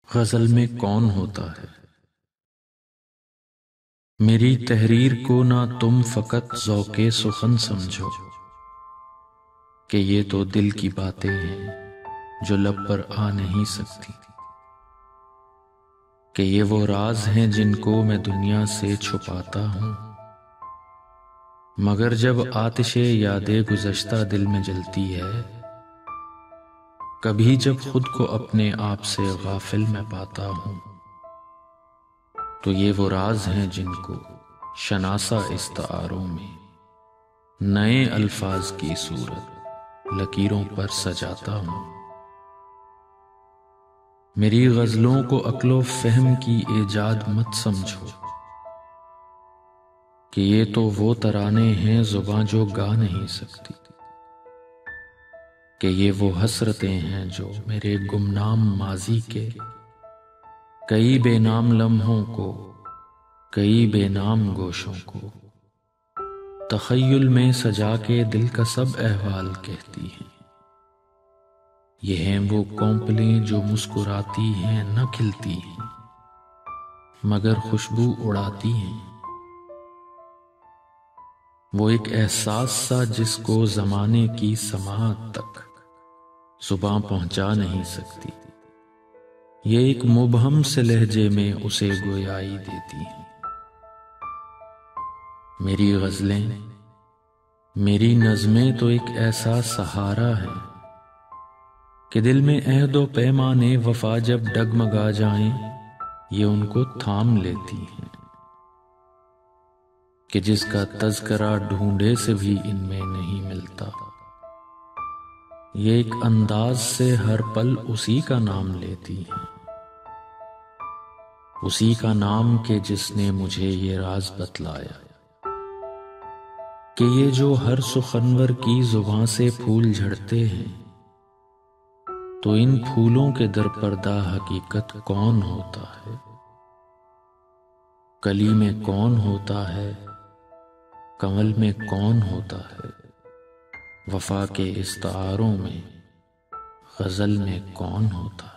غزل میں کون ہوتا ہے؟ میری تحریر کو نہ تم فقط ذوق سخن سمجھو کہ یہ تو دل کی باتیں ہیں جو لب پر آ نہیں سکتی، کہ یہ وہ راز ہیں جن کو میں دنیا سے چھپاتا ہوں، مگر جب آتش یاد گزشتہ دل میں جلتی ہے، کبھی جب خود کو اپنے آپ سے غافل میں پاتا ہوں، تو یہ وہ راز ہیں جن کو شناسا استعاروں میں نئے الفاظ کی صورت لکیروں پر سجاتا ہوں۔ میری غزلوں کو عقل و فہم کی ایجاد مت سمجھو کہ یہ تو وہ ترانے ہیں زباں جو گا نہیں سکتی، کہ یہ وہ حسرتیں ہیں جو میرے گمنام ماضی کے کئی بے نام لمحوں کو، کئی بے نام گوشوں کو تخیل میں سجا کے دل کا سب احوال کہتی ہیں۔ یہ ہیں وہ کونپلیں جو مسکراتی ہیں نہ کھلتی ہیں، مگر خوشبو اڑاتی ہیں۔ وہ ایک احساس سا جس کو زمانے کی سماعت تک زباں پہنچا نہیں سکتی، یہ ایک مبہم سے لہجے میں اسے گویائی دیتی ہیں۔ میری غزلیں، میری نظمیں تو ایک ایسا سہارا ہے کہ دل میں عہد و پیمان وفا جب ڈگمگا جائیں یہ ان کو تھام لیتی ہیں، کہ جس کا تذکرہ ڈھونڈے سے بھی ان میں نہیں ملتا، یہ ایک انداز سے ہر پل اسی کا نام لیتی ہیں، اسی کا نام کہ جس نے مجھے یہ راز بتلایا کہ یہ جو ہر سخنور کی زباں سے پھول جھڑتے ہیں، تو ان پھولوں کے در پردہ حقیقت کون ہوتا ہے، کلی میں کون ہوتا ہے، کنول میں کون ہوتا ہے، وفا کے استعاروں میں غزل میں کون ہوتا ہے۔